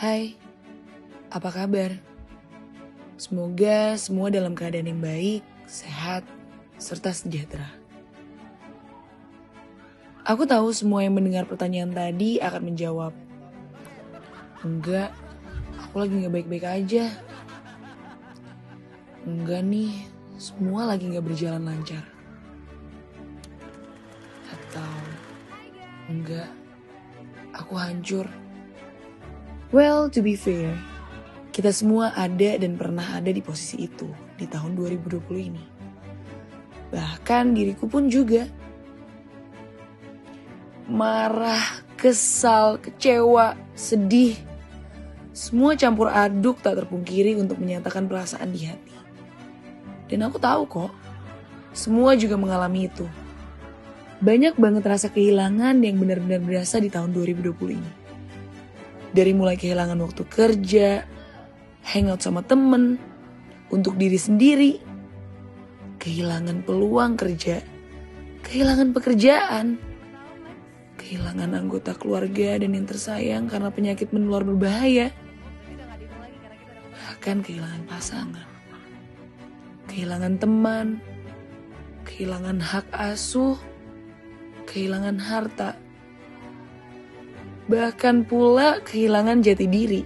Hai, apa kabar? Semoga semua dalam keadaan yang baik, sehat, serta sejahtera. Aku tahu semua yang mendengar pertanyaan tadi akan menjawab, enggak, aku lagi gak baik-baik aja. Enggak nih, semua lagi gak berjalan lancar. Atau, enggak, aku hancur. Well, to be fair, kita semua ada dan pernah ada di posisi itu di tahun 2020 ini. Bahkan diriku pun juga. Marah, kesal, kecewa, sedih. Semua campur aduk tak terpungkiri untuk menyatakan perasaan di hati. Dan aku tahu kok, semua juga mengalami itu. Banyak banget rasa kehilangan yang benar-benar berasa di tahun 2020 ini. Dari mulai kehilangan waktu kerja, hangout sama temen, untuk diri sendiri, kehilangan peluang kerja, kehilangan pekerjaan, kehilangan anggota keluarga dan yang tersayang karena penyakit menular berbahaya, bahkan kehilangan pasangan, kehilangan teman, kehilangan hak asuh, kehilangan harta, bahkan pula kehilangan jati diri.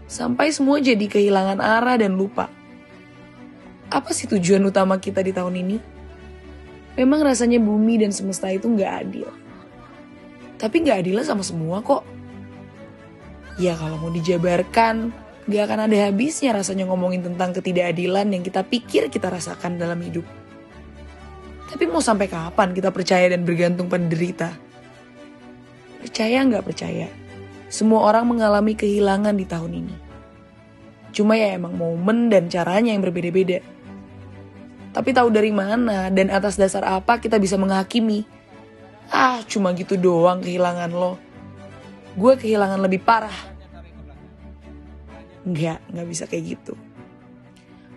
Sampai semua jadi kehilangan arah dan lupa. Apa sih tujuan utama kita di tahun ini? Memang rasanya bumi dan semesta itu gak adil. Tapi gak adilnya sama semua kok. Ya kalau mau dijabarkan, gak akan ada habisnya rasanya ngomongin tentang ketidakadilan yang kita pikir kita rasakan dalam hidup. Tapi mau sampai kapan kita percaya dan bergantung pada derita? Percaya nggak percaya, semua orang mengalami kehilangan di tahun ini. Cuma ya emang momen dan caranya yang berbeda-beda. Tapi tahu dari mana dan atas dasar apa kita bisa menghakimi? Cuma gitu doang kehilangan lo. Gue kehilangan lebih parah. Nggak bisa kayak gitu.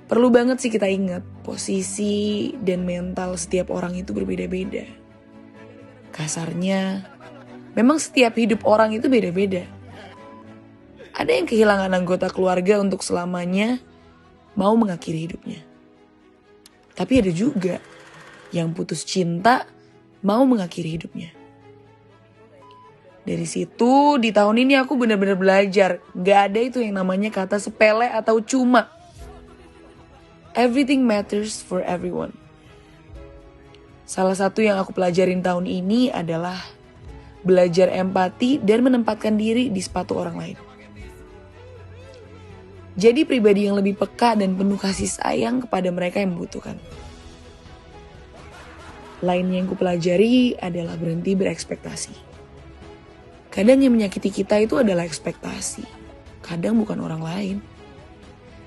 Perlu banget sih kita ingat, posisi dan mental setiap orang itu berbeda-beda. Kasarnya, memang setiap hidup orang itu beda-beda. Ada yang kehilangan anggota keluarga untuk selamanya, mau mengakhiri hidupnya. Tapi ada juga yang putus cinta, mau mengakhiri hidupnya. Dari situ, di tahun ini aku benar-benar belajar. Gak ada itu yang namanya kata sepele atau cuma. Everything matters for everyone. Salah satu yang aku pelajarin tahun ini adalah belajar empati dan menempatkan diri di sepatu orang lain. Jadi pribadi yang lebih peka dan penuh kasih sayang kepada mereka yang membutuhkan. Lainnya yang kupelajari adalah berhenti berekspektasi. Kadang yang menyakiti kita itu adalah ekspektasi. Kadang bukan orang lain.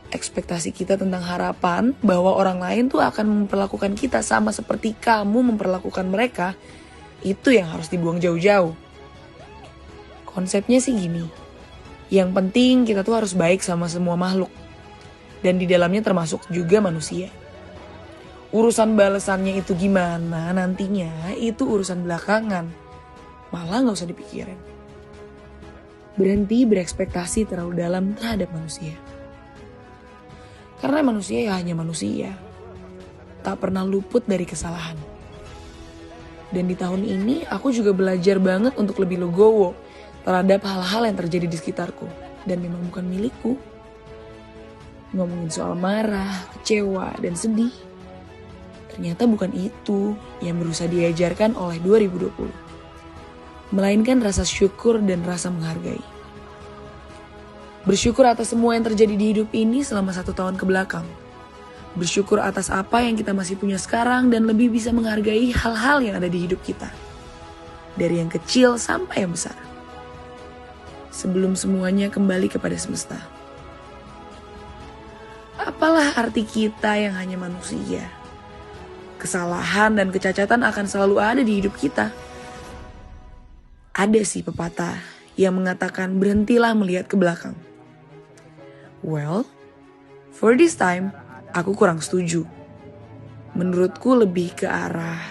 Ekspektasi kita tentang harapan bahwa orang lain tuh akan memperlakukan kita sama seperti kamu memperlakukan mereka, itu yang harus dibuang jauh-jauh. Konsepnya sih gini, yang penting kita tuh harus baik sama semua makhluk. Dan di dalamnya termasuk juga manusia. Urusan balasannya itu gimana nantinya, itu urusan belakangan. Malah gak usah dipikirin. Berhenti berekspektasi terlalu dalam terhadap manusia. Karena manusia ya hanya manusia. Tak pernah luput dari kesalahan. Dan di tahun ini aku juga belajar banget untuk lebih legowo terhadap hal-hal yang terjadi di sekitarku dan memang bukan milikku. Ngomongin soal marah, kecewa, dan sedih, ternyata bukan itu yang berusaha diajarkan oleh 2020. Melainkan rasa syukur dan rasa menghargai. Bersyukur atas semua yang terjadi di hidup ini selama 1 tahun ke belakang. Bersyukur atas apa yang kita masih punya sekarang dan lebih bisa menghargai hal-hal yang ada di hidup kita. Dari yang kecil sampai yang besar. Sebelum semuanya kembali kepada semesta. Apalah arti kita yang hanya manusia? Kesalahan dan kecacatan akan selalu ada di hidup kita. Ada sih pepatah yang mengatakan berhentilah melihat ke belakang. Well, for this time, aku kurang setuju. Menurutku lebih ke arah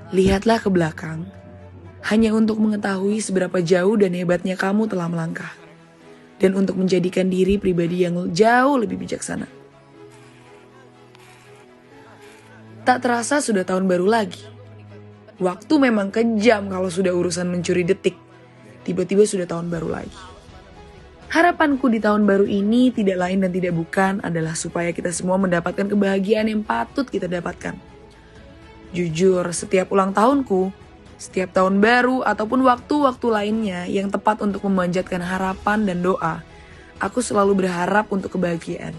lihatlah ke belakang hanya untuk mengetahui seberapa jauh dan hebatnya kamu telah melangkah. dan untuk menjadikan diri pribadi yang jauh lebih bijaksana. Tak terasa sudah tahun baru lagi. Waktu memang kejam kalau sudah urusan mencuri detik. Tiba-tiba sudah tahun baru lagi. Harapanku di tahun baru ini tidak lain dan tidak bukan adalah supaya kita semua mendapatkan kebahagiaan yang patut kita dapatkan. Jujur, setiap ulang tahunku, setiap tahun baru ataupun waktu-waktu lainnya yang tepat untuk memanjatkan harapan dan doa, aku selalu berharap untuk kebahagiaan.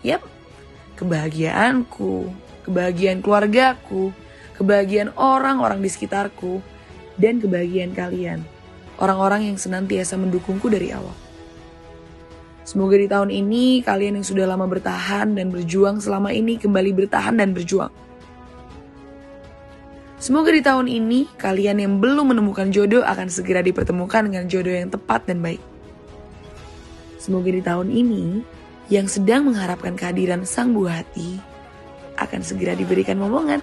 Yap, kebahagiaanku, kebahagiaan keluargaku, kebahagiaan orang-orang di sekitarku, dan kebahagiaan kalian, orang-orang yang senantiasa mendukungku dari awal. Semoga di tahun ini kalian yang sudah lama bertahan dan berjuang selama ini kembali bertahan dan berjuang. Semoga di tahun ini kalian yang belum menemukan jodoh akan segera dipertemukan dengan jodoh yang tepat dan baik. Semoga di tahun ini yang sedang mengharapkan kehadiran sang buah hati akan segera diberikan momongan.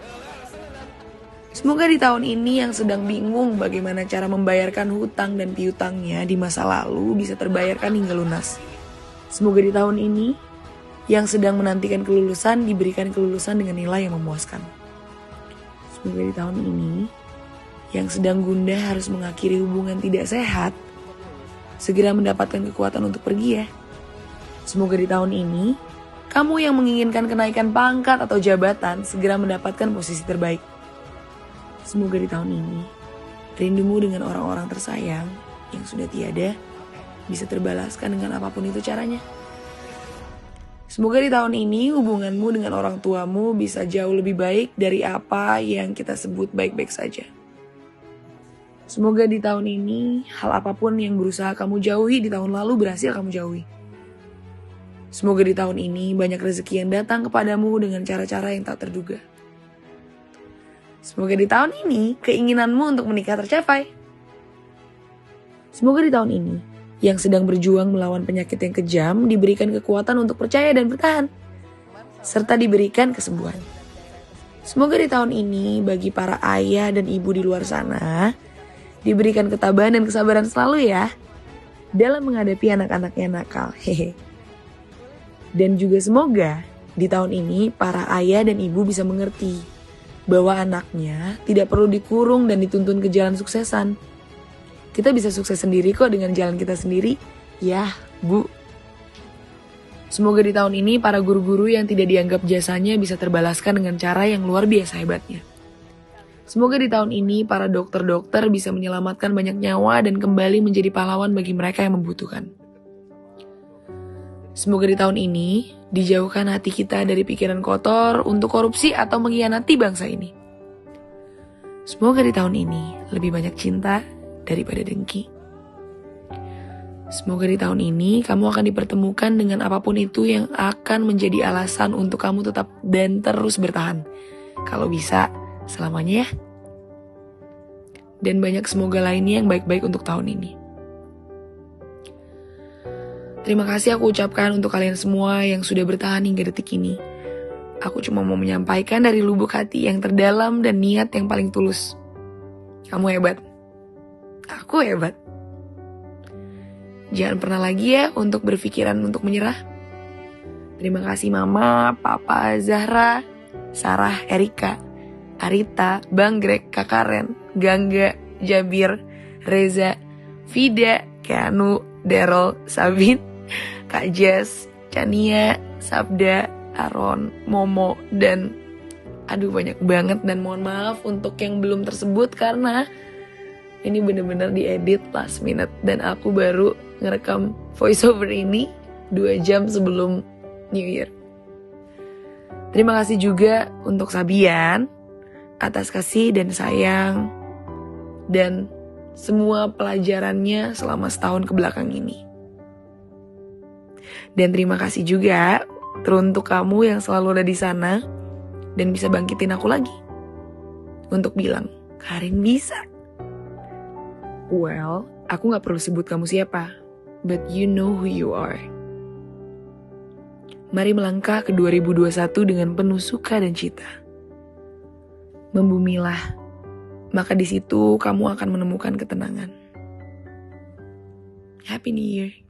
Semoga di tahun ini yang sedang bingung bagaimana cara membayarkan hutang dan piutangnya di masa lalu bisa terbayarkan hingga lunas. Semoga di tahun ini yang sedang menantikan kelulusan diberikan kelulusan dengan nilai yang memuaskan. Semoga di tahun ini yang sedang gundah harus mengakhiri hubungan tidak sehat segera mendapatkan kekuatan untuk pergi ya. Semoga di tahun ini kamu yang menginginkan kenaikan pangkat atau jabatan segera mendapatkan posisi terbaik. Semoga di tahun ini rindumu dengan orang-orang tersayang yang sudah tiada bisa terbalaskan dengan apapun itu caranya. Semoga di tahun ini hubunganmu dengan orang tuamu bisa jauh lebih baik dari apa yang kita sebut baik-baik saja. Semoga di tahun ini hal apapun yang berusaha kamu jauhi di tahun lalu berhasil kamu jauhi. Semoga di tahun ini banyak rezeki yang datang kepadamu dengan cara-cara yang tak terduga. Semoga di tahun ini keinginanmu untuk menikah tercapai. Semoga di tahun ini yang sedang berjuang melawan penyakit yang kejam diberikan kekuatan untuk percaya dan bertahan, serta diberikan kesembuhan. Semoga di tahun ini bagi para ayah dan ibu di luar sana diberikan ketabahan dan kesabaran selalu ya dalam menghadapi anak-anaknya nakal. Hehe. Dan juga semoga di tahun ini para ayah dan ibu bisa mengerti bahwa anaknya tidak perlu dikurung dan dituntun ke jalan suksesan. Kita bisa sukses sendiri kok dengan jalan kita sendiri. Ya, Bu. Semoga di tahun ini para guru-guru yang tidak dianggap jasanya bisa terbalaskan dengan cara yang luar biasa hebatnya. Semoga di tahun ini para dokter-dokter bisa menyelamatkan banyak nyawa dan kembali menjadi pahlawan bagi mereka yang membutuhkan. Semoga di tahun ini dijauhkan hati kita dari pikiran kotor untuk korupsi atau mengkhianati bangsa ini. Semoga di tahun ini lebih banyak cinta daripada dengki. Semoga di tahun ini kamu akan dipertemukan dengan apapun itu yang akan menjadi alasan untuk kamu tetap dan terus bertahan. Kalau bisa, selamanya ya. Dan banyak semoga lainnya yang baik-baik untuk tahun ini. Terima kasih aku ucapkan untuk kalian semua yang sudah bertahan hingga detik ini. Aku cuma mau menyampaikan dari lubuk hati yang terdalam dan niat yang paling tulus. Kamu hebat. Aku hebat. Jangan pernah lagi ya untuk berpikiran untuk menyerah. Terima kasih Mama, Papa, Zahra, Sarah, Erika, Arita, Bang Greg, Kak Karen, Gangga, Jabir, Reza, Vida, Keanu, Daryl, Sabin, Kak Jess, Chania, Sabda, Aaron, Momo, dan banyak banget. Dan mohon maaf untuk yang belum tersebut karena ini bener-bener diedit last minute dan aku baru ngerekam voiceover ini 2 jam sebelum New Year. Terima kasih juga untuk Sabian atas kasih dan sayang dan semua pelajarannya selama setahun kebelakang ini. Dan terima kasih juga teruntuk kamu yang selalu ada di sana dan bisa bangkitin aku lagi untuk bilang, Karin bisa. Well, aku gak perlu sebut kamu siapa, but you know who you are. Mari melangkah ke 2021 dengan penuh suka dan cita. Membumilah, maka di situ kamu akan menemukan ketenangan. Happy New Year.